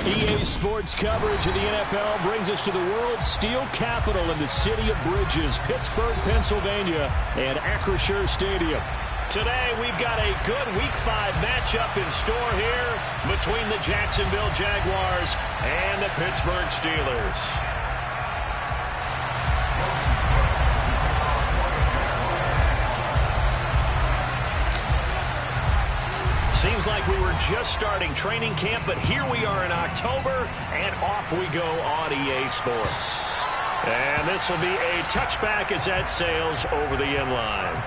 EA Sports coverage of the NFL brings us to the world's steel capital in the city of bridges, Pittsburgh, Pennsylvania, and Acrisure Stadium. Today, we've got a good Week 5 matchup in store here between the Jacksonville Jaguars and the Pittsburgh Steelers. Seems like we were just starting training camp, but here we are in October, and off we go on EA Sports. And this will be a touchback as that sails over the end line.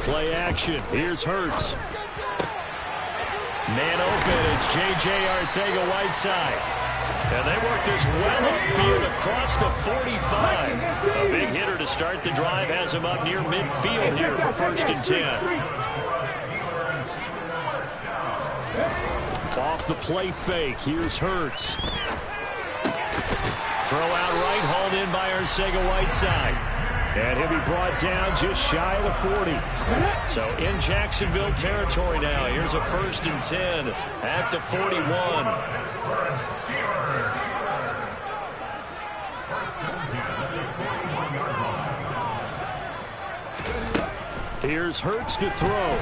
Play action. Here's Hurts. Man open. It's J.J. Arcega-Whiteside. And they work this well upfield across the 45. A big hitter to start the drive has him up near midfield here for 1st and 10. Off the play fake. Here's Hurts. Throw out right, hauled in by Arcega-Whiteside. And he'll be brought down just shy of the 40. So in Jacksonville territory now. Here's a 1st and 10 at the 41. Here's Hurts to throw.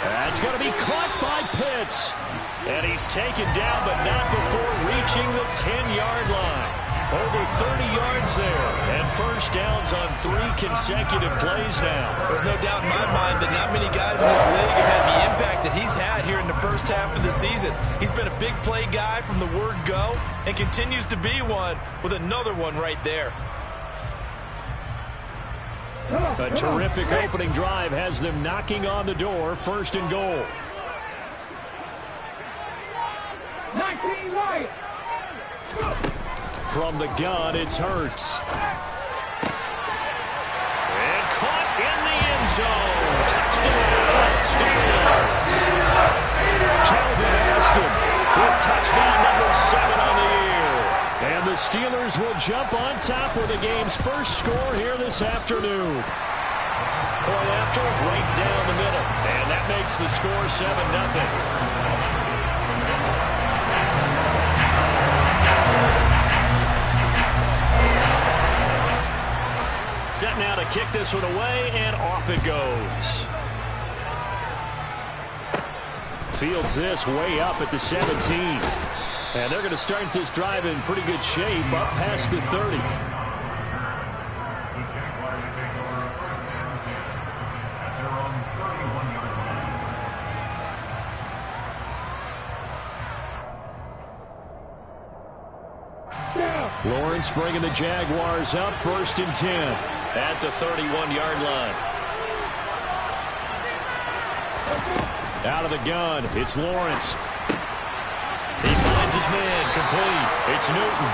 That's going to be caught by Pitts. And he's taken down, but not before reaching the 10-yard line. Over 30 yards there, and 1st downs on 3 consecutive plays now. There's no doubt in my mind that not many guys in this league have had the impact that he's had here in the first half of the season. He's been a big play guy from the word go and continues to be one with another one right there. A terrific opening drive has them knocking on the door. 1st and goal. 19 right. From the gun, it's Hurts. And caught in the end zone. Touchdown, Steelers. Calvin Austin with touchdown number 7 on the year. And the Steelers will jump on top with the game's first score here this afternoon. Point after, right down the middle. And that makes the score 7-0. Set now to kick this one away, and off it goes. Fields this way up at the 17. And they're going to start this drive in pretty good shape, up past the 30. Lawrence bringing the Jaguars up, 1st and 10. At the 31-yard line. Out of the gun, it's Lawrence. He finds his man, complete. It's Newton.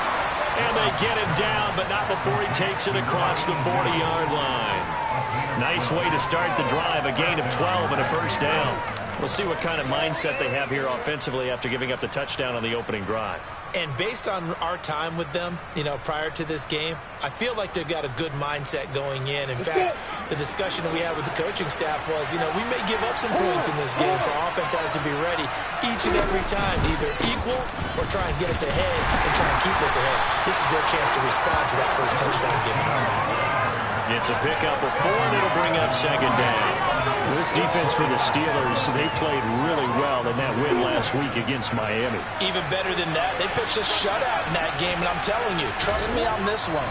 And they get him down, but not before he takes it across the 40-yard line. Nice way to start the drive, a gain of 12 and a 1st down. We'll see what kind of mindset they have here offensively after giving up the touchdown on the opening drive. And based on our time with them, prior to this game, I feel like they've got a good mindset going in. In fact, the discussion that we had with the coaching staff was, we may give up some points in this game, so offense has to be ready each and every time to either equal or try and get us ahead and try and keep us ahead. This is their chance to respond to that first touchdown given up. It's a pickup of 4, and it'll bring up 2nd down. This defense for the Steelers, they played really well in that win last week against Miami. Even better than that, they pitched a shutout in that game, and I'm telling you, trust me on this one.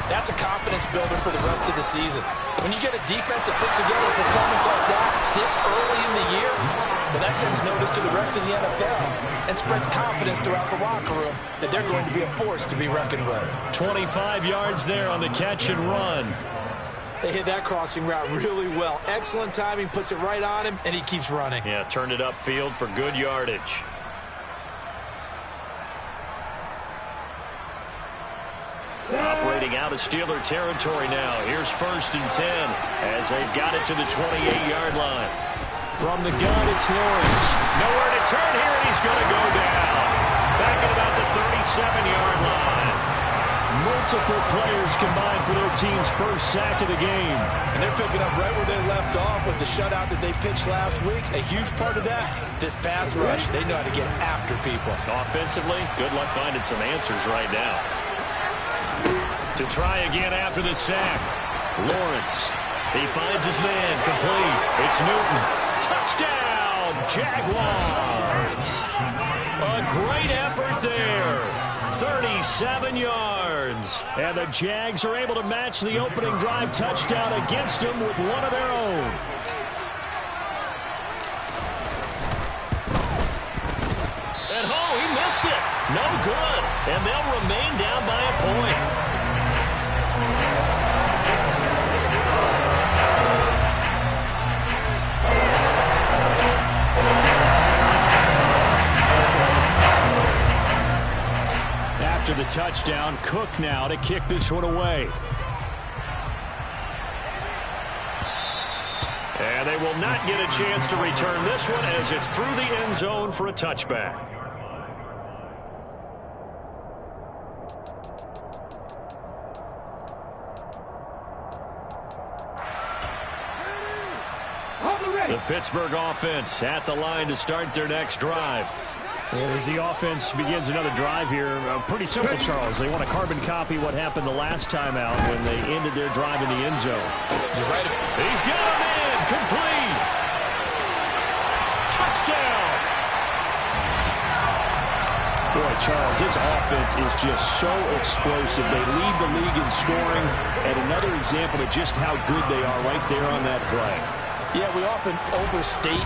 That's a confidence builder for the rest of the season. When you get a defense that puts together a performance like that this early in the year, well, that sends notice to the rest of the NFL and spreads confidence throughout the locker room that they're going to be a force to be reckoned with. 25 yards there on the catch and run. They hit that crossing route really well. Excellent timing, puts it right on him, and he keeps running. Yeah, turned it upfield for good yardage. operating out of Steeler territory now. Here's 1st and 10 as they've got it to the 28-yard line. From the gun, it's Lawrence. Nowhere to turn here, and he's going to go down. Back at about the 37-yard line. Multiple players combined for their team's first sack of the game. And they're picking up right where they left off with the shutout that they pitched last week. A huge part of that, this pass rush. They know how to get after people. Offensively, good luck finding some answers right now. To try again after the sack. Lawrence. He finds his man. Complete. It's Newton. Touchdown, Jaguars. A great effort there. 37 yards. And the Jags are able to match the opening drive touchdown against them with one of their own. And he missed it. No good. And they'll remain down by a point. After the touchdown, Cook now to kick this one away. And they will not get a chance to return this one as it's through the end zone for a touchback. The Pittsburgh offense at the line to start their next drive. And as the offense begins another drive here, pretty simple, Charles. They want to carbon copy what happened the last time out when they ended their drive in the end zone. You're right. He's got him in. Complete. Touchdown. Boy, Charles, this offense is just so explosive. They lead the league in scoring, and another example of just how good they are right there on that play. Yeah, we often overstate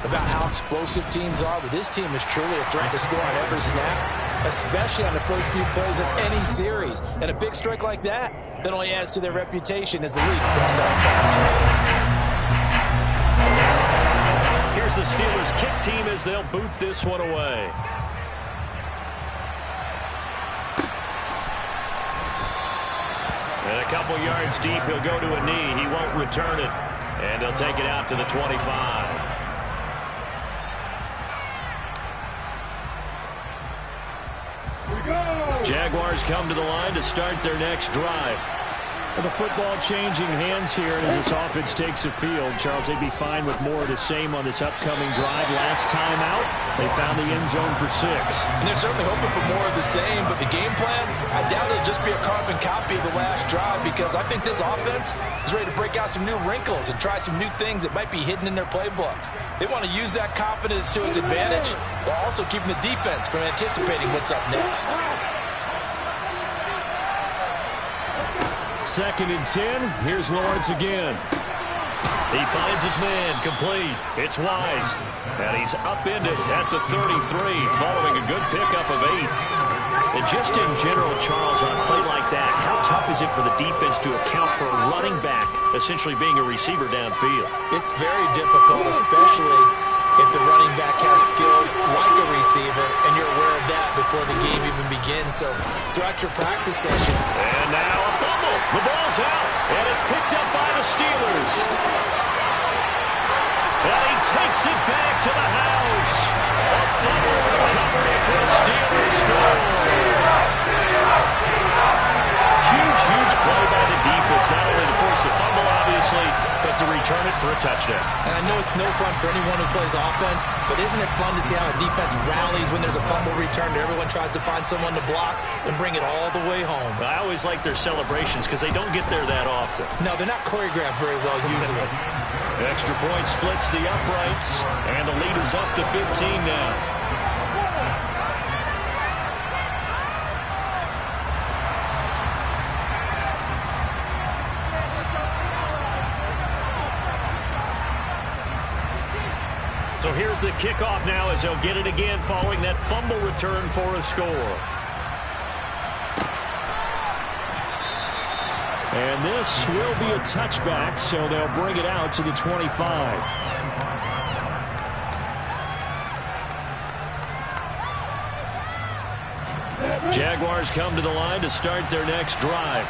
about how explosive teams are, but this team is truly a threat to score on every snap, especially on the first few plays of any series. And a big strike like that only adds to their reputation as the league's best offense. Here's the Steelers' kick team as they'll boot this one away. And a couple yards deep, he'll go to a knee. He won't return it. And they'll take it out to the 25. Jaguars come to the line to start their next drive. Well, the football changing hands here as this offense takes the field. Charles, they'd be fine with more of the same on this upcoming drive. Last time out, they found the end zone for 6. And they're certainly hoping for more of the same, but the game plan, I doubt it'll just be a carbon copy of the last drive because I think this offense is ready to break out some new wrinkles and try some new things that might be hidden in their playbook. They want to use that confidence to its advantage while also keeping the defense from anticipating what's up next. 2nd and 10. Here's Lawrence again. He finds his man. Complete. It's Wise. And he's upended at the 33 following a good pickup of 8. And just in general, Charles, on a play like that, how tough is it for the defense to account for a running back essentially being a receiver downfield? It's very difficult, especially if the running back has skills like a receiver, and you're aware of that before the game even begins. So throughout your practice session. And now a fumble. The ball's out, and it's picked up by the Steelers. And he takes it back to the house. A fumble recovery for a Steelers score. Huge play by the defense, not only to force the fumble, obviously, but to return it for a touchdown. And I know it's no fun for anyone who plays offense, but isn't it fun to see how a defense rallies when there's a fumble return and everyone tries to find someone to block and bring it all the way home? I always like their celebrations because they don't get there that often. No, they're not choreographed very well usually. Extra point splits the uprights, and the lead is up to 15 now. So here's the kickoff now as they'll get it again following that fumble return for a score. And this will be a touchback, so they'll bring it out to the 25. Jaguars come to the line to start their next drive.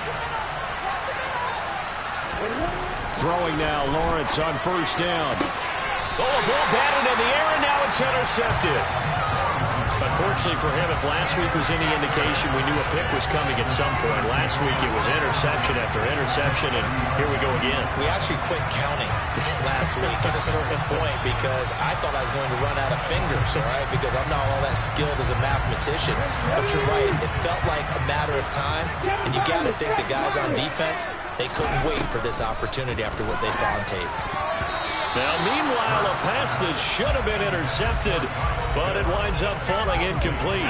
Throwing now, Lawrence on first down. Oh, a ball batted in the air, and now it's intercepted. Unfortunately for him, if last week was any indication, we knew a pick was coming at some point. Last week it was interception after interception, and here we go again. We actually quit counting last week at a certain point because I thought I was going to run out of fingers, all right, because I'm not all that skilled as a mathematician. But you're right, it felt like a matter of time, and you got to think the guys on defense, they couldn't wait for this opportunity after what they saw on tape. Now, meanwhile, a pass that should have been intercepted, but it winds up falling incomplete.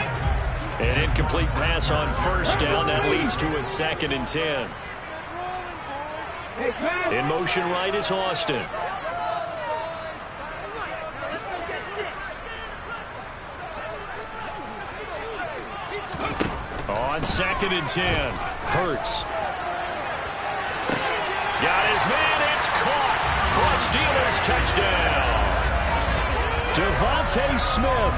An incomplete pass on first down. That leads to a 2nd and 10. In motion right is Austin. On 2nd and 10, Hurts. Got his man, it's caught for a Steelers touchdown. Devontae Smith,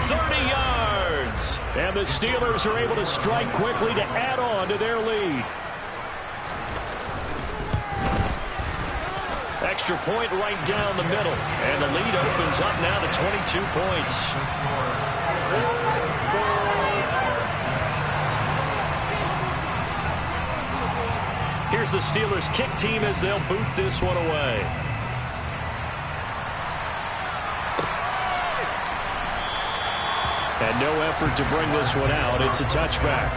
30 yards. And the Steelers are able to strike quickly to add on to their lead. Extra point right down the middle. And the lead opens up now to 22 points. Here's the Steelers kick team as they'll boot this one away. And no effort to bring this one out. It's a touchback.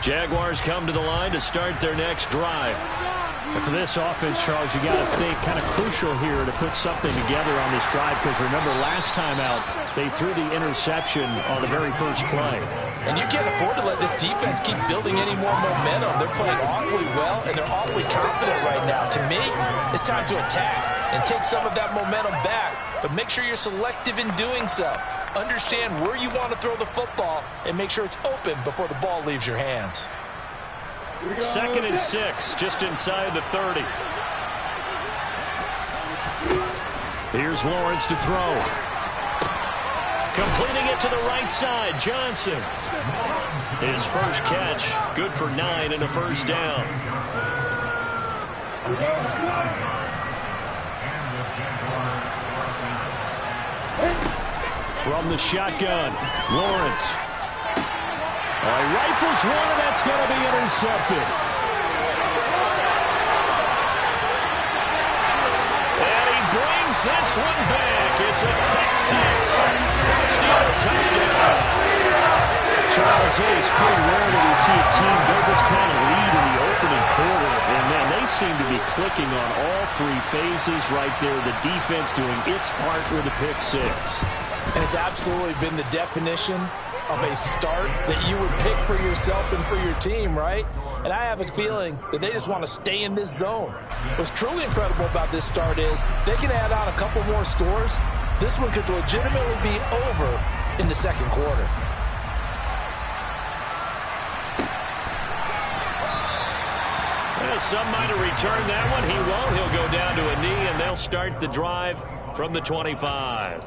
Jaguars come to the line to start their next drive. And for this offense, Charles, you got to think kind of crucial here to put something together on this drive, because remember last time out they threw the interception on the very first play. And you can't afford to let this defense keep building any more momentum. They're playing awfully well, and they're awfully confident right now. To me, it's time to attack and take some of that momentum back, but make sure you're selective in doing so. Understand where you want to throw the football and make sure it's open before the ball leaves your hands. 2nd and 6, just inside the 30. Here's Lawrence to throw. Completing it to the right side, Johnson. His first catch, good for 9 and a first down. From the shotgun, Lawrence. Rifles one, and that's going to be intercepted. And he brings this one back. It's a pick six. First Steeler touchdown. Charles, it is pretty rare that we see a team build this kind of lead in the opening quarter. And, man, they seem to be clicking on all three phases right there. The defense doing its part with the pick six. And it's absolutely been the definition of a start that you would pick for yourself and for your team, right? And I have a feeling that they just want to stay in this zone. What's truly incredible about this start is they can add on a couple more scores. This one could legitimately be over in the second quarter. Well, some might have returned that one. He won't. He'll go down to a knee, and they'll start the drive from the 25.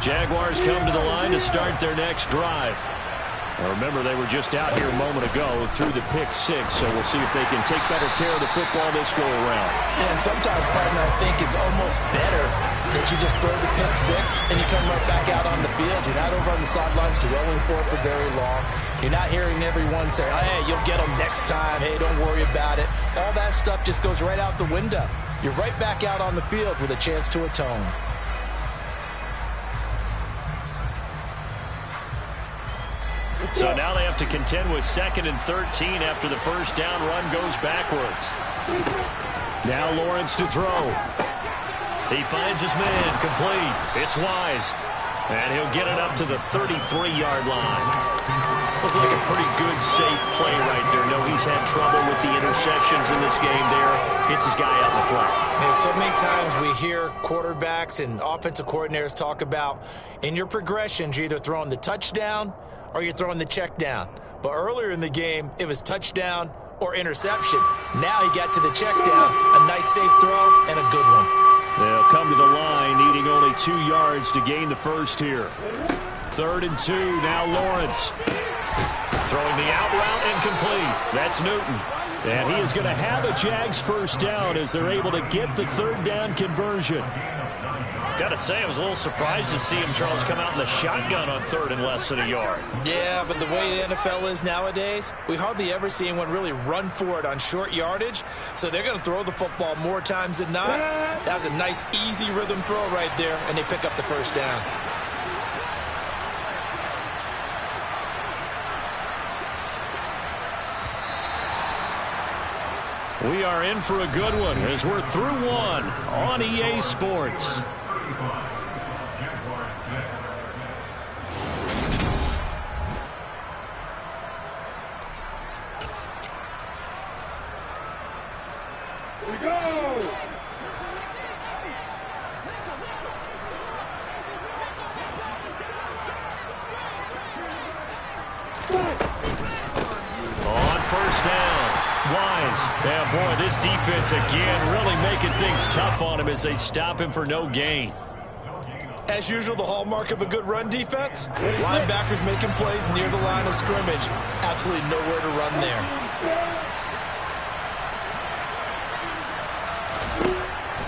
Jaguars come to the line to start their next drive. Now remember, they were just out here a moment ago through the pick six, so we'll see if they can take better care of the football this go around. And sometimes, partner, I think it's almost better that you just throw the pick six and you come right back out on the field. You're not over on the sidelines dwelling for it for very long. You're not hearing everyone say, hey, you'll get them next time. Hey, don't worry about it. All that stuff just goes right out the window. You're right back out on the field with a chance to atone. So now they have to contend with 2nd and 13 after the first down run goes backwards. Now Lawrence to throw. He finds his man complete. It's Wise. And he'll get it up to the 33-yard line. Looked like a pretty good, safe play right there. No, he's had trouble with the interceptions in this game there. Gets his guy out in the flat. Man, so many times we hear quarterbacks and offensive coordinators talk about in your progressions, you're either throwing the touchdown or you're throwing the check down. But earlier in the game, it was touchdown or interception. Now he got to the check down. A nice safe throw and a good one. They'll come to the line, needing only 2 yards to gain the first here. 3rd and 2, now Lawrence. Throwing the out route incomplete. That's Newton. And he is going to have a Jags first down as they're able to get the 3rd down conversion. Got to say, I was a little surprised to see him, Charles, come out in the shotgun on 3rd and less than a yard. Yeah, but the way the NFL is nowadays, we hardly ever see anyone really run for it on short yardage. So they're going to throw the football more times than not. That was a nice, easy rhythm throw right there, and they pick up the first down. We are in for a good one as we're through one on EA Sports. We go! On first down. Wise. Yeah, boy, this defense again really making things tough on him as they stop him for no gain. As usual, the hallmark of a good run defense, linebackers making plays near the line of scrimmage. Absolutely nowhere to run there.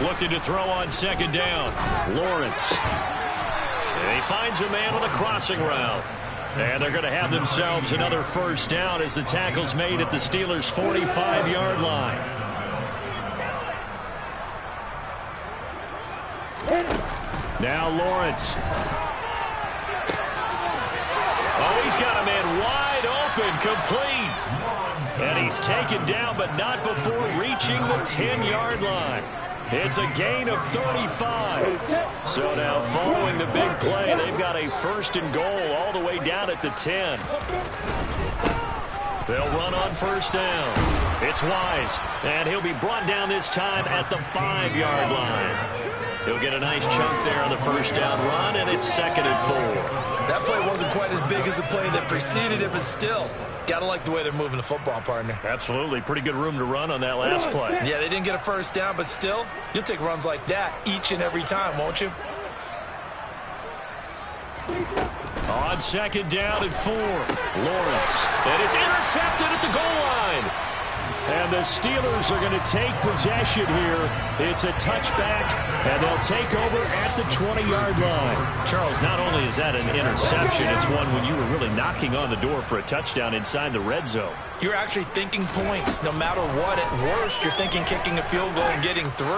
Looking to throw on 2nd down. Lawrence. And he finds a man on a crossing route. And they're going to have themselves another first down as the tackle's made at the Steelers' 45-yard line. Now Lawrence. Oh, he's got a man wide open, complete. And he's taken down, but not before reaching the 10-yard line. It's a gain of 35. So now following the big play, they've got a 1st and goal all the way down at the 10. They'll run on first down. It's Wise, and he'll be brought down this time at the 5-yard line. He'll get a nice chunk there on the first down run, and it's 2nd and 4. That play wasn't quite as big as the play that preceded it, but still, got to like the way they're moving the football, partner. Absolutely. Pretty good room to run on that last play. Yeah, they didn't get a first down, but still, you'll take runs like that each and every time, won't you? On 2nd down and 4. Lawrence. And it's intercepted at the goal line. And the Steelers are going to take possession here. It's a touchback, and they'll take over at the 20-yard line. Charles, not only is that an interception, it's one when you were really knocking on the door for a touchdown inside the red zone. You're actually thinking points no matter what. At worst, you're thinking kicking a field goal and getting 3.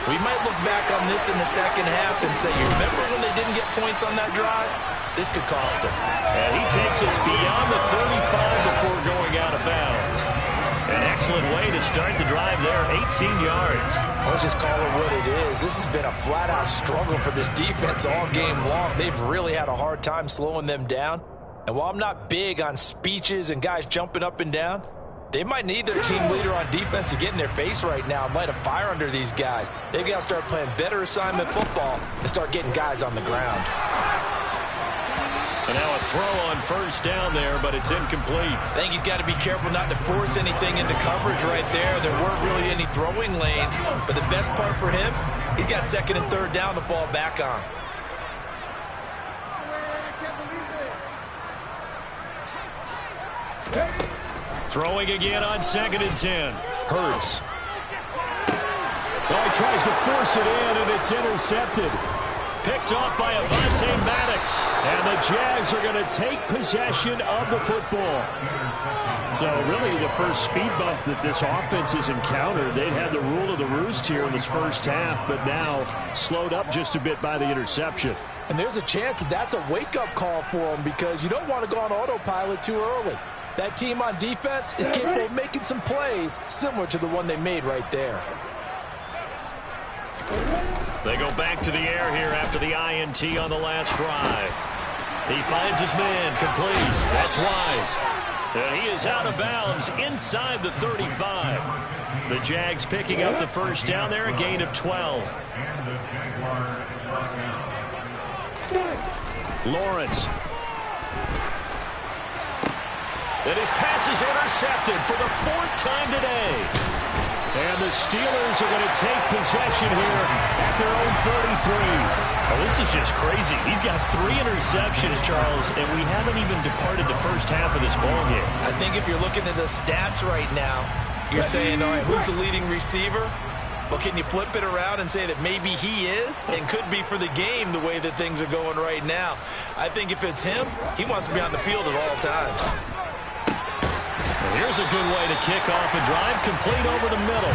We might look back on this in the second half and say, you remember when they didn't get points on that drive? This could cost them. And he takes us beyond the 35 before going out of bounds. An excellent way to start the drive there, 18 yards. Let's just call it what it is. This has been a flat-out struggle for this defense all game long. They've really had a hard time slowing them down. And while I'm not big on speeches and guys jumping up and down, they might need their team leader on defense to get in their face right now and light a fire under these guys. They've got to start playing better assignment football and start getting guys on the ground. And now a throw on first down there, but it's incomplete. I think he's got to be careful not to force anything into coverage right there. There weren't really any throwing lanes, but the best part for him, he's got 2nd and 3rd down to fall back on. Throwing again on 2nd and 10. Hurts. Oh, he tries to force it in, and it's intercepted. Picked off by Avonte Maddox. And the Jags are going to take possession of the football. So really the first speed bump that this offense has encountered. They'd had the rule of the roost here in this first half, but now slowed up just a bit by the interception. And there's a chance that that's a wake-up call for them because you don't want to go on autopilot too early. That team on defense is capable of making some plays similar to the one they made right there. They go back to the air here after the INT on the last drive. He finds his man, complete. That's Wise. And he is out of bounds inside the 35. The Jags picking up the first down there, a gain of 12. Lawrence. And his pass is intercepted for the 4th time today. And the Steelers are going to take possession here at their own 33. Oh, this is just crazy. He's got 3 interceptions, Charles, and we haven't even departed the first half of this ballgame. I think if you're looking at the stats right now, you're saying, all right, who's the leading receiver? Well, can you flip it around and say that maybe he is and could be for the game the way that things are going right now? I think if it's him, he wants to be on the field at all times. And here's a good way to kick off a drive, complete over the middle.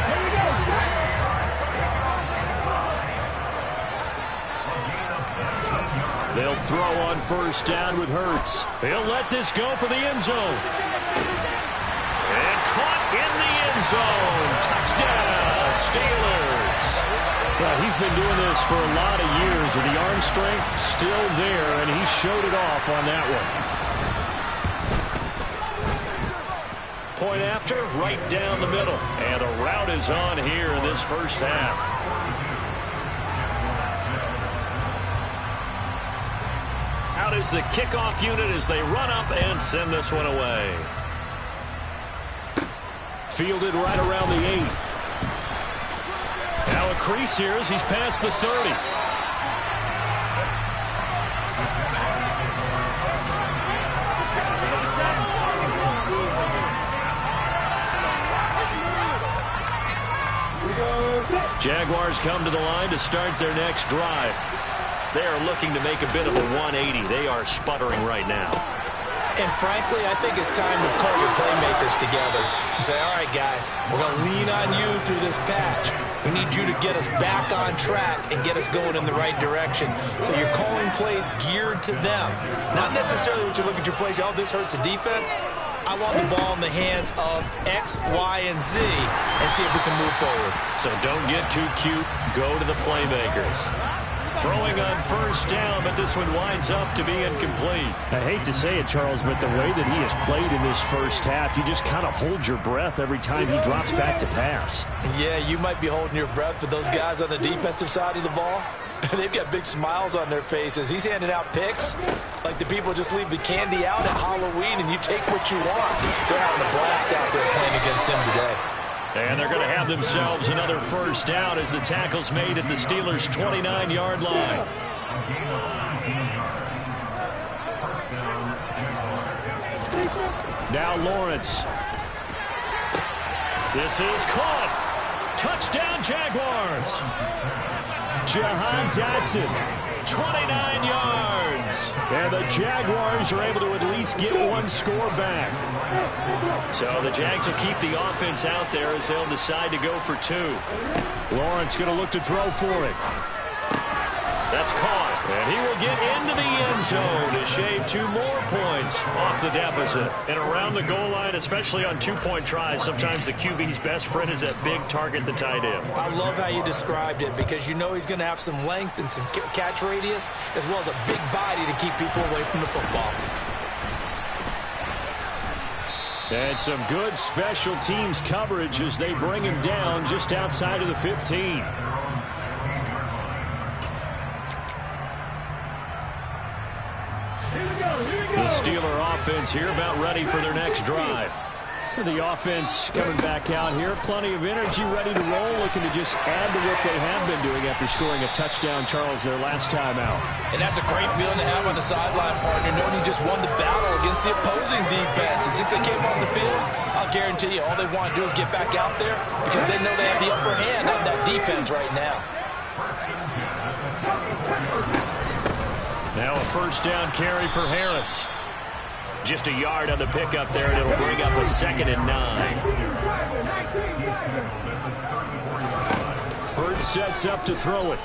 They'll throw on first down with Hurts. He'll let this go for the end zone. And caught in the end zone. Touchdown, Steelers. Well, he's been doing this for a lot of years, and the arm strength still there, and he showed it off on that one. Point after, right down the middle. And a route is on here in this first half. Out is the kickoff unit as they run up and send this one away. Fielded right around the 8. Now a crease here as he's past the 30. Jaguars come to the line to start their next drive. They are looking to make a bit of a 180. They are sputtering right now. And frankly, I think it's time to call your playmakers together and say, all right, guys, we're going to lean on you through this patch. We need you to get us back on track and get us going in the right direction. So you're calling plays geared to them. Not necessarily what you look at your plays, oh, this hurts the defense. I want the ball in the hands of X, Y, and Z and see if we can move forward. So don't get too cute. Go to the playmakers. Throwing on first down, but this one winds up to be incomplete. I hate to say it, Charles, but the way that he has played in this first half, you just kind of hold your breath every time he drops back to pass. Yeah, you might be holding your breath, but those guys on the defensive side of the ball, they've got big smiles on their faces. He's handing out picks like the people just leave the candy out at Halloween and you take what you want. They're having a blast out there playing against him today. And they're going to have themselves another first down as the tackle's made at the Steelers' 29-yard line. Now Lawrence. This is caught. Touchdown, Jaguars. Jahan Dotson, 29 yards. And the Jaguars are able to at least get one score back. So the Jags will keep the offense out there as they'll decide to go for 2. Lawrence going to look to throw for it. That's caught. And he will get into the end zone to shave 2 more points off the deficit. And around the goal line, especially on 2-point tries, sometimes the QB's best friend is that big target, the tight end. I love how you described it because you know he's going to have some length and some catch radius as well as a big body to keep people away from the football. And some good special teams coverage as they bring him down just outside of the 15. The Steeler offense here about ready for their next drive. The offense coming back out here. Plenty of energy, ready to roll, looking to just add to what they have been doing after scoring a touchdown, Charles, their last time out. And that's a great feeling to have on the sideline, partner, knowing you just won the battle against the opposing defense. And since they came off the field, I'll guarantee you all they want to do is get back out there because they know they have the upper hand on that defense right now. Now a first down carry for Harris. Just a yard on the pickup there, and it'll bring up a 2nd and 9. Hurts sets up to throw it.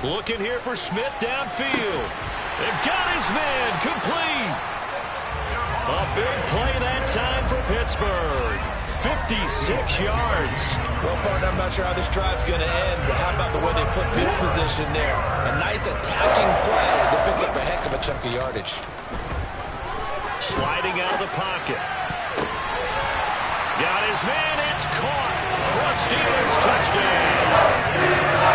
Looking here for Smith downfield. They've got his man complete. A big play that time for Pittsburgh. 56 yards. Well, partner, I'm not sure how this drive's going to end, but how about the way they flipped field position there. A nice attacking play that picked up a heck of a chunk of yardage. Sliding out of the pocket. Got his man. It's caught for a Steelers touchdown.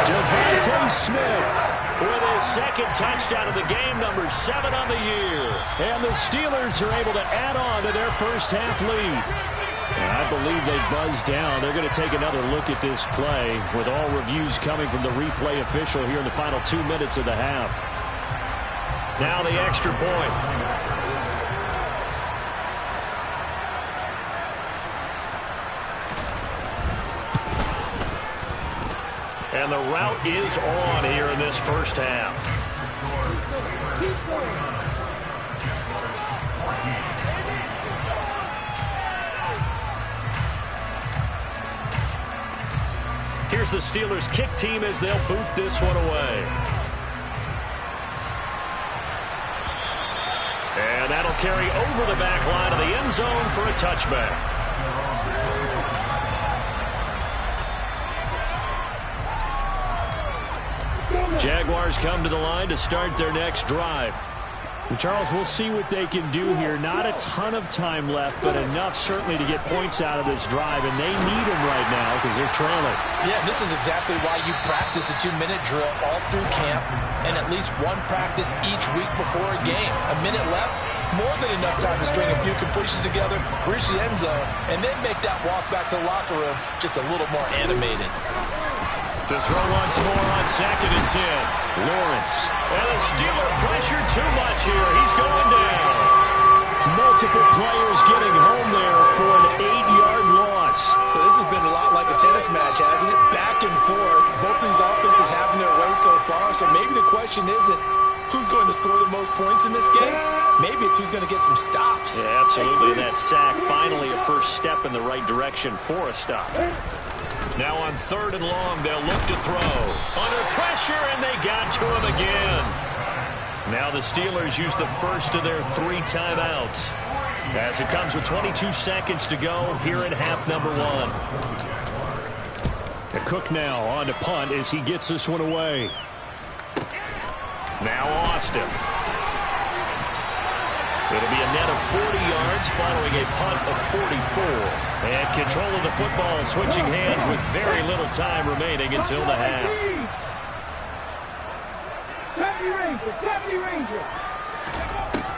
Devontae Smith with his second touchdown of the game, number 7 on the year. And the Steelers are able to add on to their first half lead. And I believe they buzzed down. They're going to take another look at this play with all reviews coming from the replay official here in the final 2 minutes of the half. Now the extra point. And the route is on here in this first half. Here's the Steelers kick team as they'll boot this one away. And that'll carry over the back line of the end zone for a touchback. Jaguars come to the line to start their next drive. And Charles, we'll see what they can do here. Not a ton of time left, but enough certainly to get points out of this drive, and they need them right now because they're trailing. Yeah, this is exactly why you practice a 2-minute drill all through camp and at least one practice each week before a game. A minute left, more than enough time to string a few completions together, reach the end zone, and then make that walk back to the locker room just a little more animated. To throw once more on 2nd and 10. Lawrence. And the Steeler pressured too much here. He's going down. Multiple players getting home there for an 8-yard loss. So this has been a lot like a tennis match, hasn't it? Back and forth. Both these offenses having their way so far. So maybe the question isn't who's going to score the most points in this game. Maybe it's who's going to get some stops. Yeah, absolutely. That sack finally a first step in the right direction for a stop. Now on 3rd and long, they'll look to throw. Under pressure, and they got to him again. Now the Steelers use the first of their 3 timeouts. As it comes with 22 seconds to go here in half number 1. And Cook now on to punt as he gets this one away. Now Austin. It'll be a net of 40 yards following a punt of 44. And control of the football switching hands with very little time remaining until the half.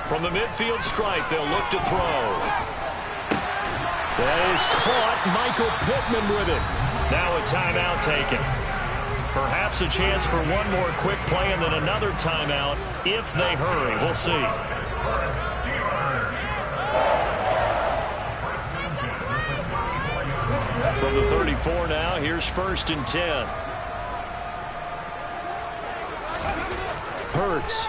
From the midfield strike, they'll look to throw. That is caught. Michael Pittman with it. Now a timeout taken. Perhaps a chance for one more quick play and then another timeout if they hurry. We'll see. From the 34 now, here's 1st and 10. Hurts.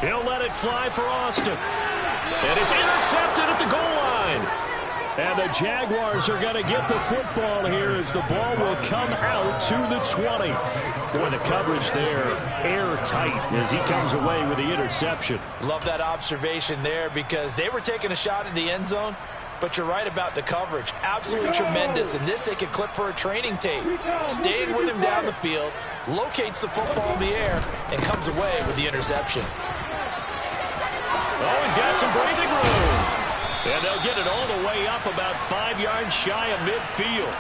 He'll let it fly for Austin. And it's intercepted at the goal line. And the Jaguars are going to get the football here as the ball will come out to the 20. Boy, the coverage there airtight as he comes away with the interception. Love that observation there because they were taking a shot at the end zone. But you're right about the coverage. Absolutely tremendous. And this they could clip for a training tape. Staying with him down the field, locates the football in the air, and comes away with the interception. Oh, he's got some breathing room. And they'll get it all the way up about 5 yards shy of midfield.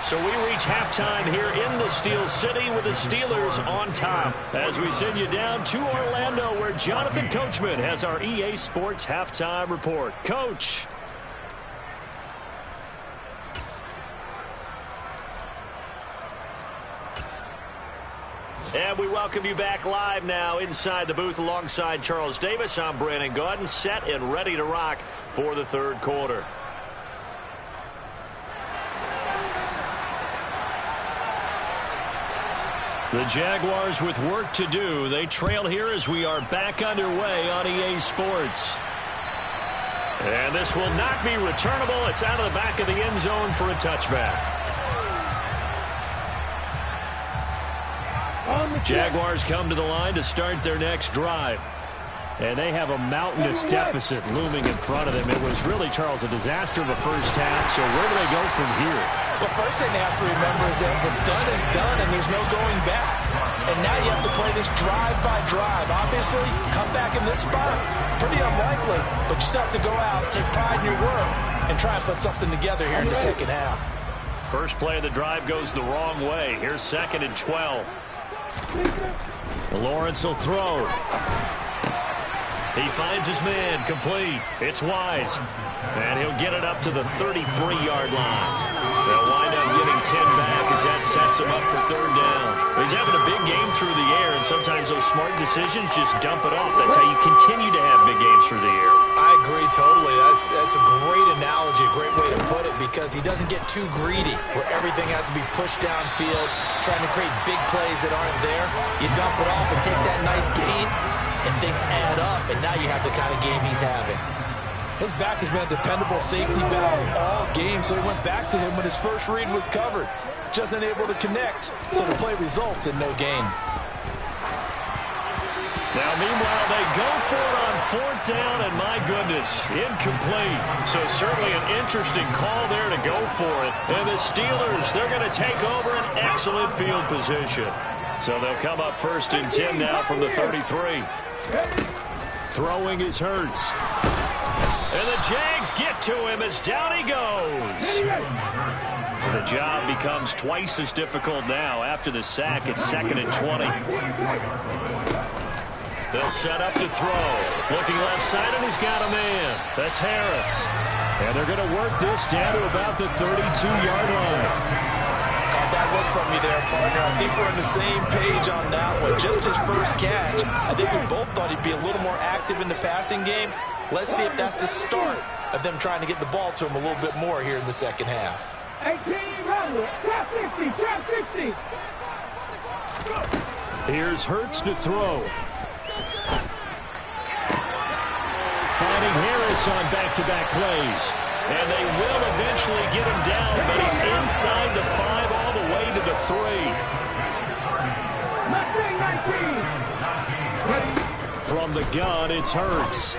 So we reach halftime here in the Steel City with the Steelers on top. As we send you down to Orlando where Jonathan Coachman has our EA Sports Halftime Report. Coach. And we welcome you back live now inside the booth alongside Charles Davis. I'm Brandon Gaudin, set and ready to rock for the 3rd quarter. The Jaguars with work to do. They trail here as we are back underway on EA Sports. And this will not be returnable. It's out of the back of the end zone for a touchback. Jaguars come to the line to start their next drive. And they have a mountainous deficit looming in front of them. It was really, Charles, a disaster of a first half. So where do they go from here? Well, first thing they have to remember is that what's done is done, and there's no going back. And now you have to play this drive by drive. Obviously, come back in this spot, pretty unlikely. But you still have to go out, take pride in your work, and try and put something together here in the second half. First play of the drive goes the wrong way. Here's 2nd and 12. Lawrence will throw. He finds his man, complete. It's Wise. And he'll get it up to the 33-yard line. They'll wind up getting 10 back as that sets him up for 3rd down. He's having a big game through the air, and sometimes those smart decisions just dump it off. That's how you continue to have big games through the air. I agree totally. That's a great analogy, a great way to put it, because he doesn't get too greedy where everything has to be pushed downfield, trying to create big plays that aren't there. You dump it off and take that nice gain, and things add up, and now you have the kind of game he's having. His back has been a dependable safety valve all game, so he went back to him when his first read was covered. Just unable to connect, so the play results in no gain. Now, meanwhile, they go for it on 4th down, and my goodness, incomplete. So certainly an interesting call there to go for it. And the Steelers, they're going to take over an excellent field position. So they'll come up 1st and 10 now from the 33. Throwing is Hurts. And the Jags get to him as down he goes. The job becomes twice as difficult now after the sack. It's 2nd and 20. They'll set up to throw. Looking left side, and he's got a man. That's Harris. And they're going to work this down to about the 32-yard line. Caught that look from me there, partner. I think we're on the same page on that one. Just his first catch. I think we both thought he'd be a little more active in the passing game. Let's see if that's the start of them trying to get the ball to him a little bit more here in the second half. 18, trap 60, trap 60. Here's Hurts to throw. Finding Harris on back-to-back plays. And they will eventually get him down, but he's inside the 5 all the way to the 3. From the gun, it's Hurts.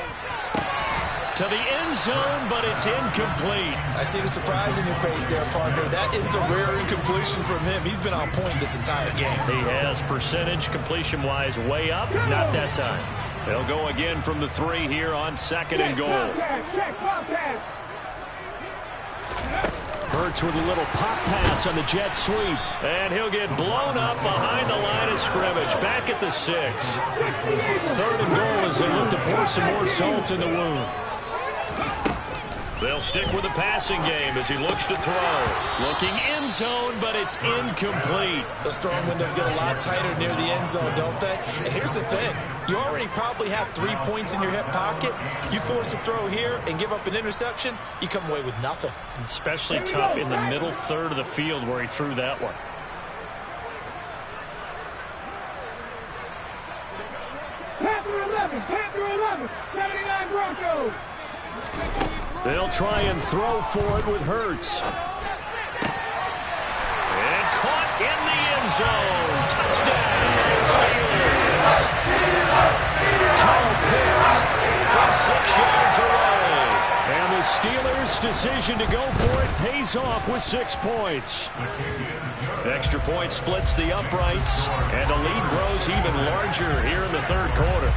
To the end zone, but it's incomplete. I see the surprise in your face there, partner. That is a rare incompletion from him. He's been on point this entire game. He has percentage completion-wise way up. Not that time. They'll go again from the 3 here on 2nd and goal. Hurts with a little pop pass on the jet sweep. And he'll get blown up behind the line of scrimmage. Back at the 6. 3rd and goal as they look to pour some more salt in the wound. They'll stick with the passing game as he looks to throw. Looking end zone, but it's incomplete. Those throwing windows get a lot tighter near the end zone, don't they? And here's the thing. You already probably have 3 points in your hip pocket. You force a throw here and give up an interception, you come away with nothing. Especially tough in the middle 3rd of the field where he threw that one. Panther 11, 79 Broncos. They'll try and throw for it with Hurts. And caught in the end zone. Touchdown, Steelers. Kyle Pitts from 6 yards away. And the Steelers' decision to go for it pays off with 6 points. Extra point splits the uprights, and the lead grows even larger here in the 3rd quarter.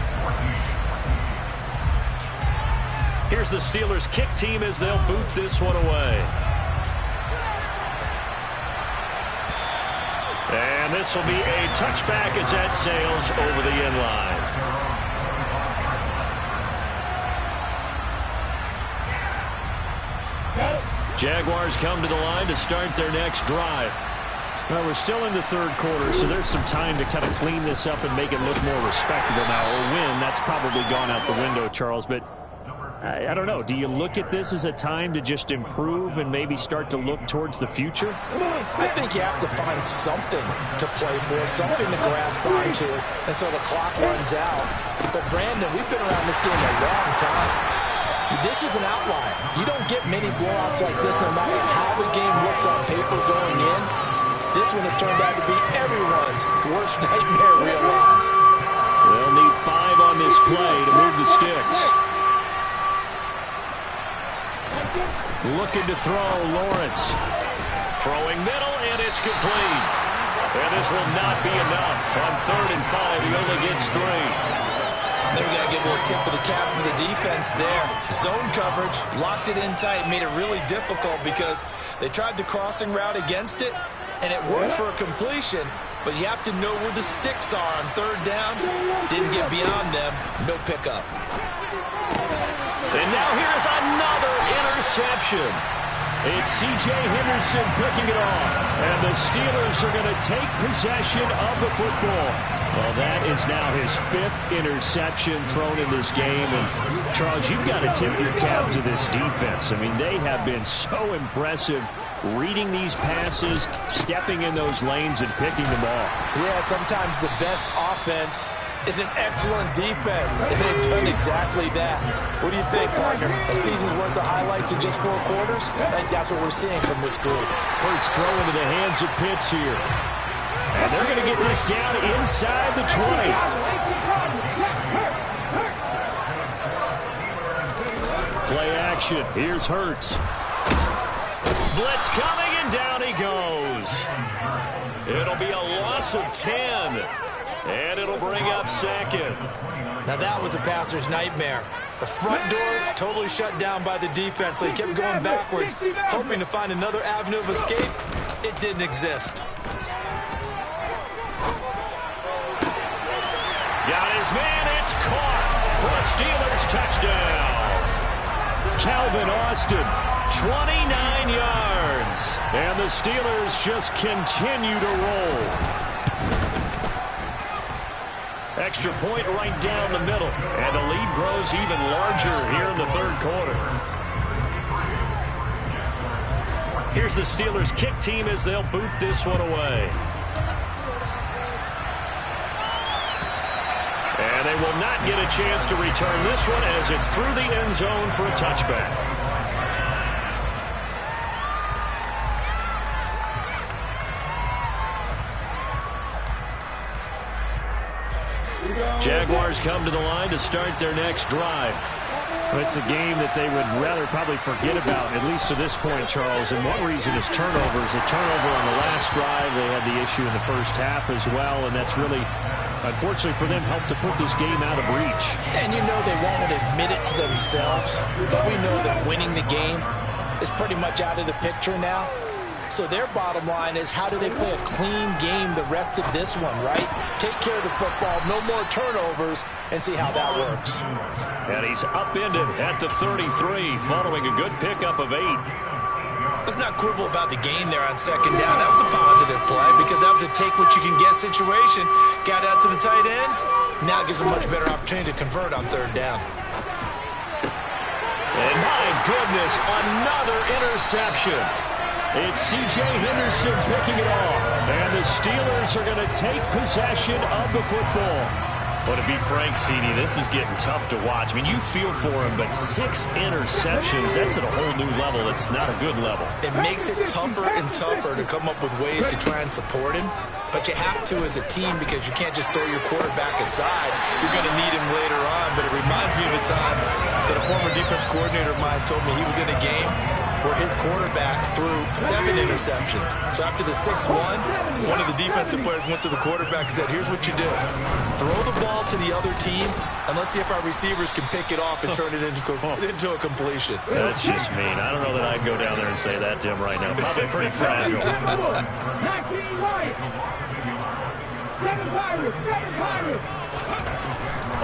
Here's the Steelers kick team as they'll boot this one away. And this will be a touchback as that sails over the end line. Jaguars come to the line to start their next drive. Well, we're still in the 3rd quarter, so there's some time to kind of clean this up and make it look more respectable now. Or win, that's probably gone out the window, Charles, but I don't know. Do you look at this as a time to just improve and maybe start to look towards the future? I think you have to find something to play for, something to grasp onto until the clock runs out. But, Brandon, we've been around this game a long time. This is an outlier. You don't get many blowouts like this no matter how the game looks on paper going in. This one has turned out to be everyone's worst nightmare realized. They'll need 5 on this play to move the sticks. Looking to throw, Lawrence. Throwing middle, and it's complete. And this will not be enough. On 3rd and 5, he only gets 3. Then we got to give a little tip of the cap for the defense there. Zone coverage, locked it in tight, made it really difficult because they tried the crossing route against it, and it worked for a completion, but you have to know where the sticks are on 3rd down. Didn't get beyond them, no pickup. And now here's another interception. It's C.J. Henderson picking it off. And the Steelers are going to take possession of the football. Well, that is now his 5th interception thrown in this game. And, Charles, you've got to tip your cap to this defense. I mean, they have been so impressive reading these passes, stepping in those lanes, and picking them off. Yeah, sometimes the best offense is an excellent defense, and they've done exactly that. What do you think, partner? A season's worth of highlights in just 4 quarters? I think that's what we're seeing from this group. Hurts throw into the hands of Pitts here. And they're going to get this down inside the 20. Play action. Here's Hurts. Blitz coming, and down he goes. It'll be a loss of 10. And it'll bring up 2nd. Now that was a passer's nightmare. The front door totally shut down by the defense, so he kept going backwards, hoping to find another avenue of escape. It didn't exist. Got his man, it's caught for a Steelers touchdown. Calvin Austin, 29 yards. And the Steelers just continue to roll. Extra point right down the middle. And the lead grows even larger here in the 3rd quarter. Here's the Steelers kick team as they'll boot this one away. And they will not get a chance to return this one as it's through the end zone for a touchback. Jaguars come to the line to start their next drive. It's a game that they would rather probably forget about, at least to this point, Charles. And one reason is turnovers. A turnover on the last drive. They had the issue in the first half as well, and that's really, unfortunately for them, helped to put this game out of reach. And you know they won't admit it to themselves, but we know that winning the game is pretty much out of the picture now. So their bottom line is, how do they play a clean game the rest of this one, right? Take care of the football, no more turnovers, and see how that works. And he's upended at the 33 following a good pickup of 8. Let's not quibble about the gain there on 2nd down. That was a positive play because that was a take-what-you-can-get situation. Got out to the tight end. Now it gives a much better opportunity to convert on 3rd down. And my goodness, another interception. It's C.J. Henderson picking it off. And the Steelers are going to take possession of the football. But to be frank, CD, this is getting tough to watch. I mean, you feel for him, but 6 interceptions, that's at a whole new level. It's not a good level. It makes it tougher and tougher to come up with ways to try and support him. But you have to as a team because you can't just throw your quarterback aside. You're going to need him later on. But it reminds me of a time that a former defense coordinator of mine told me he was in a game where his quarterback threw 7 interceptions. So after the 6th one of the defensive players went to the quarterback and said, here's what you do. Throw the ball to the other team, and let's see if our receivers can pick it off and turn it into a completion. That's just mean. I don't know that I'd go down there and say that to him right now. Probably pretty fragile. 19 White. 7 Pirates. 7 Pirates.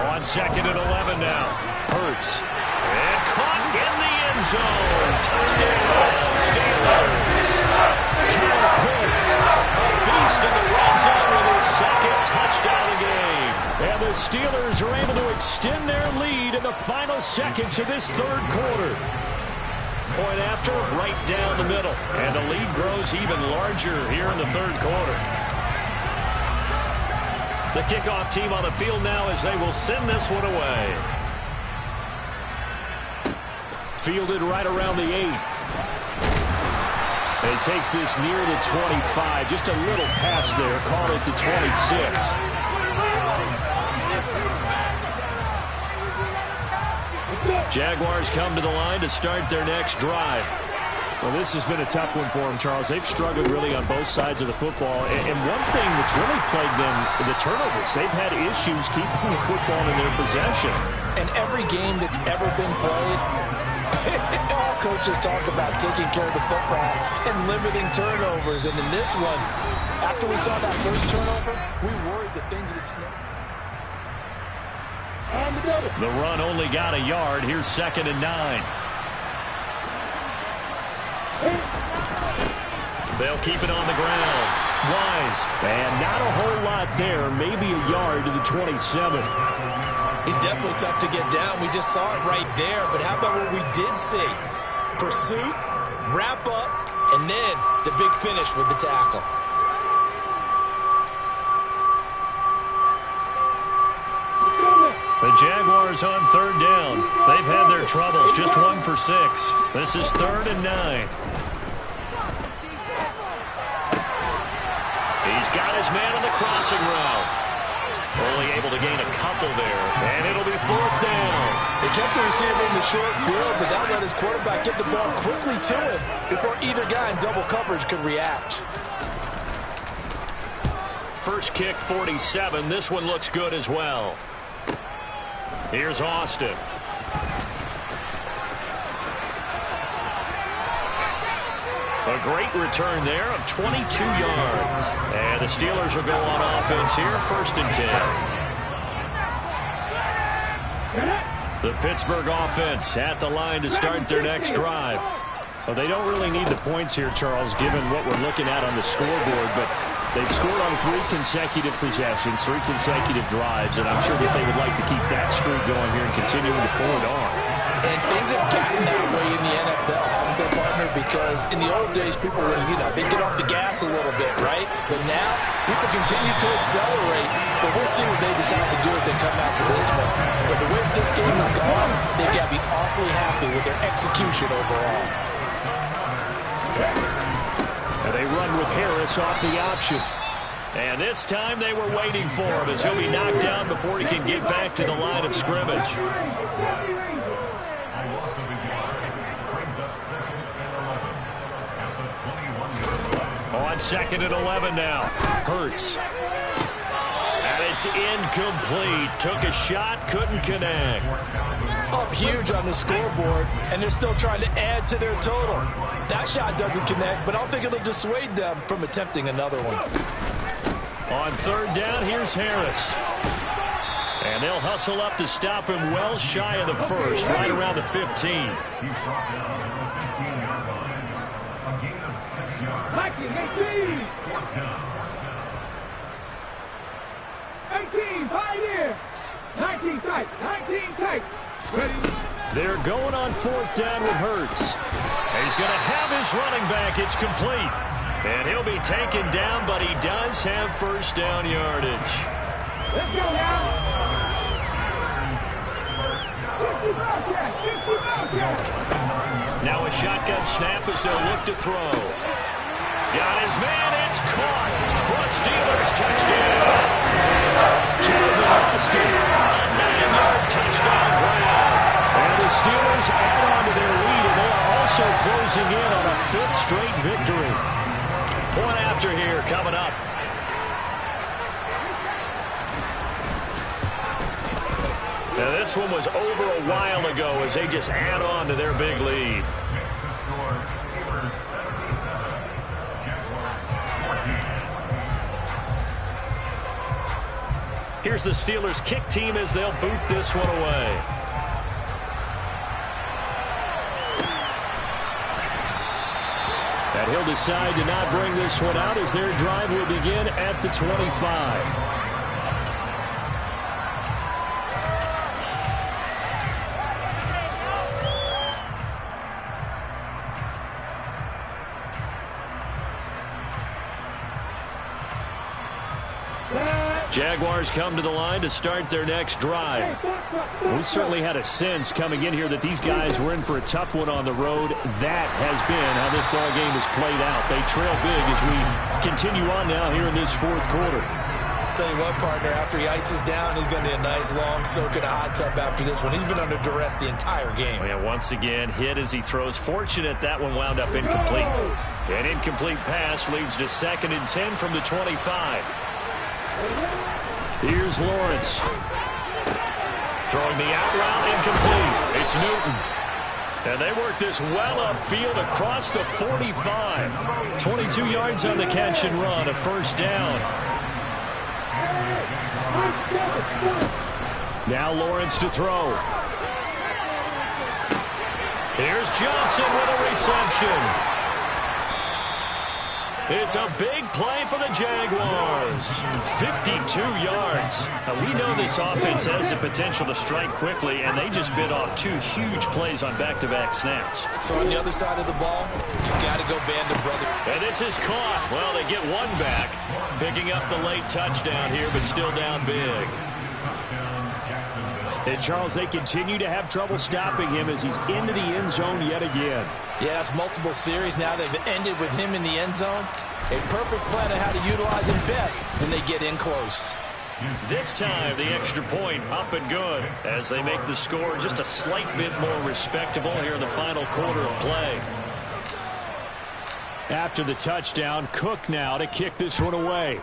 On 2nd and 11 now. Hurts. And caught in the end zone. Touchdown, Steelers. Kyle Pitts, A beast in the red zone with his 2nd touchdown of the game. and the Steelers are able to extend their lead in the final seconds of this 3rd quarter. Point after, right down the middle. And the lead grows even larger here in the 3rd quarter. The kickoff team on the field now as they will send this one away. Fielded right around the 8. And he takes this near the 25. Just a little pass there. Call it the 26. Jaguars come to the line to start their next drive. Well, this has been a tough one for them, Charles. They've struggled really on both sides of the football. And one thing that's really plagued them, the turnovers. They've had issues keeping the football in their possession. And every game that's ever been played, all coaches talk about taking care of the football and limiting turnovers. And in this one, after we saw that first turnover, we worried that things would snap. The run only got a yard. Here's 2nd and 9. They'll keep it on the ground. Wise. And not a whole lot there. Maybe a yard to the 27. He's definitely tough to get down. We just saw it right there. But how about what we did see? Pursuit, wrap up, and then the big finish with the tackle. The Jaguars on 3rd down. They've had their troubles. Just 1 for 6. This is 3rd and 9. He's got his man on the crossing route. Only able to gain a couple there. And it'll be 4th down. They kept the receiver in the short field, but that let his quarterback get the ball quickly to him before either guy in double coverage could react. First kick, 47. This one looks good as well. Here's Austin. A great return there of 22 yards. And the Steelers will go on offense here, 1st and 10. The Pittsburgh offense at the line to start their next drive. Well, they don't really need the points here, Charles, given what we're looking at on the scoreboard, but they've scored on 3 consecutive possessions, 3 consecutive drives, and I'm sure that they would like to keep that streak going here and continuing to pull it on. And things have gotten that way in the NFL, their partner, because in the old days, people were, they get off the gas a little bit, right? But now, people continue to accelerate, but we'll see what they decide to do as they come after this one. But the way this game has gone, they've got to be awfully happy with their execution overall. And they run with Harris off the option. And this time they were waiting for him as he'll be knocked down before he can get back to the line of scrimmage. On 2nd and 11 now. Hurts. And it's incomplete. Took a shot, couldn't connect. Up huge on the scoreboard, and they're still trying to add to their total. That shot doesn't connect, but I don't think it'll dissuade them from attempting another one. On 3rd down, here's Harris. And they'll hustle up to stop him well shy of the 1st, right around the 15. 18, Pioneer. 19 tight, 19 tight. Ready? They're going on 4th down with Hurts. He's going to have his running back. It's complete. And he'll be taken down, but he does have 1st down yardage. Let's go now. Now a shotgun snap as they'll look to throw. Got his man. It's caught for a Steelers touchdown. Calvin Austin, a 9-yard touchdown grab. And the Steelers add on to their lead, and they are also closing in on a 5th straight victory. Point after here coming up. Now this one was over a while ago as they just add on to their big lead. Here's the Steelers kick team as they'll boot this one away. And he'll decide to not bring this one out as their drive will begin at the 25. Jaguars come to the line to start their next drive. We certainly had a sense coming in here that these guys were in for a tough one on the road. That has been how this ball game has played out. They trail big as we continue on now here in this 4th quarter. tell you what, partner, after he ices down, he's going to need a nice long soak in a hot tub after this one. He's been under duress the entire game. And once again, hit as he throws. Fortunate that one wound up incomplete. An incomplete pass leads to 2nd and 10 from the 25. Here's Lawrence. Throwing the out route incomplete. It's Newton. And they work this well upfield across the 45. 22 yards on the catch and run, a first down. Now Lawrence to throw. Here's Johnson with a reception. It's a big play for the Jaguars. 52 yards. Now, we know this offense has the potential to strike quickly, and they just bit off 2 huge plays on back-to-back snaps. So on the other side of the ball, you've got to go band of brothers. And this is caught. Well, they get one back, picking up the late touchdown here, but still down big. And, Charles, they continue to have trouble stopping him as he's into the end zone yet again. Yes, multiple series now they've ended with him in the end zone. A perfect plan of how to utilize him best when they get in close. This time, the extra point up and good as they make the score just a slight bit more respectable here in the final quarter of play. After the touchdown, Cook now to kick this one away.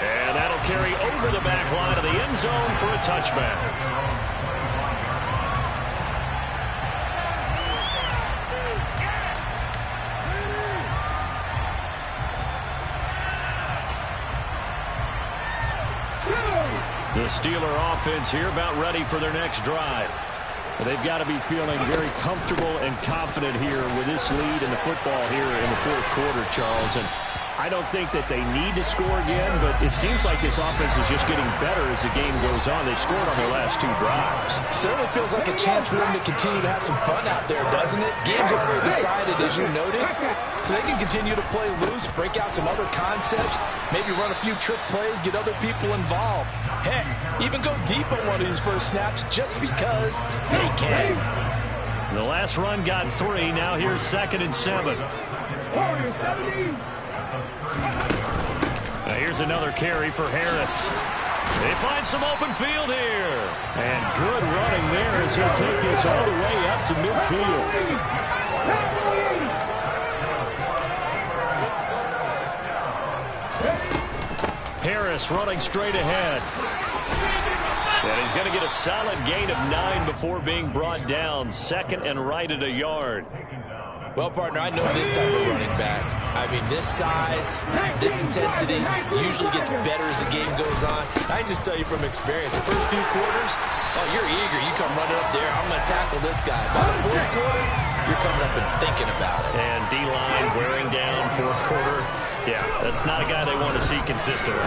And that'll carry over the back line of the end zone for a touchback. The Steeler offense here about ready for their next drive. They've got to be feeling very comfortable and confident here with this lead in the football here in the 4th quarter, Charles. And I don't think that they need to score again, but it seems like this offense is just getting better as the game goes on. They've scored on their last 2 drives. Certainly feels like a chance for them to continue to have some fun out there, doesn't it? Game's already decided, as you noted. So they can continue to play loose, break out some other concepts, maybe run a few trick plays, get other people involved. Heck, even go deep on one of these first snaps just because they can. The last run got 3. Now here's 2nd and 7. Now here's another carry for Harris. They find some open field here. And good running there as he'll take this all the way up to midfield. Harris running straight ahead. And he's going to get a solid gain of 9 before being brought down. 2nd and right at a yard. Well, partner, I know this type of running back. I mean, this size, this intensity usually gets better as the game goes on. I can just tell you from experience, the first few quarters, oh, you're eager. You come running up there, I'm going to tackle this guy. By the 4th quarter, you're coming up and thinking about it. And D-line wearing down 4th quarter. Yeah, that's not a guy they want to see consistently.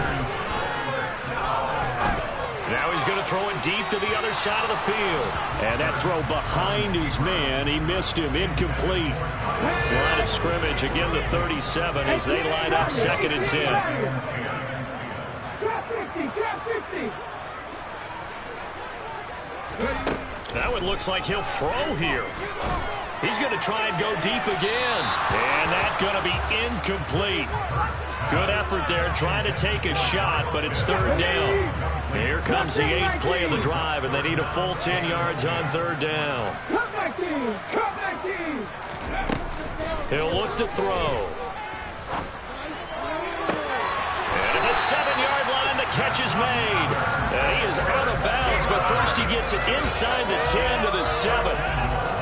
Now he's going to throw it deep to the other side of the field. And that throw behind his man, he missed him, incomplete. Line of scrimmage, again the 37 as they line up 2nd and 10. That one looks like he'll throw here. He's going to try and go deep again. And that's going to be incomplete. Good effort there, trying to take a shot, but it's 3rd down. Here comes the 8th play of the drive, and they need a full 10 yards on 3rd down. He'll look to throw. And at the 7-yard line, the catch is made. And he is out of bounds, but first he gets it inside the 10 to the 7.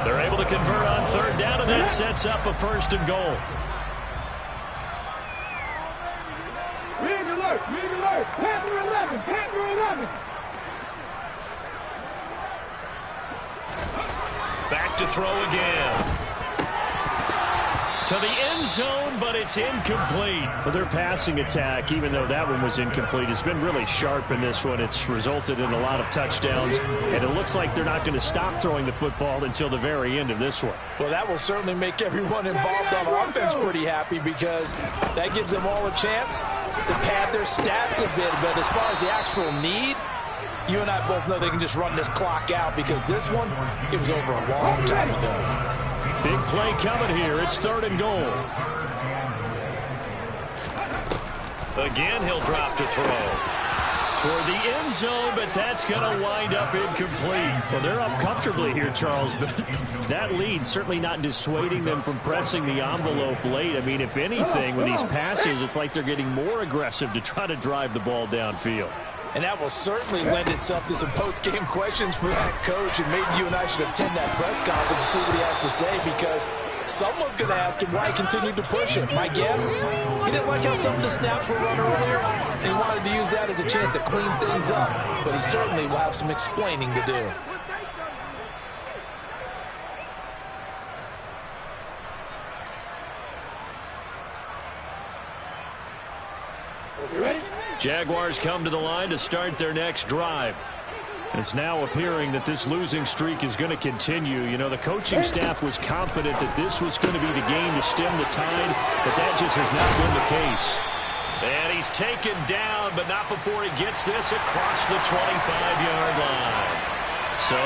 They're able to convert on 3rd down, and that sets up a 1st and goal. Panther 11, Panther 11. Back to throw again. To the end zone, but it's incomplete. Well, their passing attack, even though that one was incomplete, has been really sharp in this one. It's resulted in a lot of touchdowns, and it looks like they're not going to stop throwing the football until the very end of this one. Well, that will certainly make everyone involved on offense pretty happy because that gives them all a chance to pad their stats a bit. But as far as the actual need, you and I both know they can just run this clock out because this one, it was over a long time ago. Big play coming here. It's 3rd and goal. Again, he'll drop to throw. Toward the end zone, but that's going to wind up incomplete. Well, they're up comfortably here, Charles, but that lead certainly not dissuading them from pressing the envelope late. I mean, if anything, with these passes, it's like they're getting more aggressive to try to drive the ball downfield. And that will certainly lend itself to some post-game questions for that coach, and maybe you and I should attend that press conference to see what he has to say, because someone's going to ask him why he continued to push it. My guess, he didn't like how some of the snaps were run earlier, and he wanted to use that as a chance to clean things up, but he certainly will have some explaining to do. Jaguars come to the line to start their next drive. It's now appearing that this losing streak is going to continue. You know, the coaching staff was confident that this was going to be the game to stem the tide, but that just has not been the case. And he's taken down, but not before he gets this across the 25-yard line. So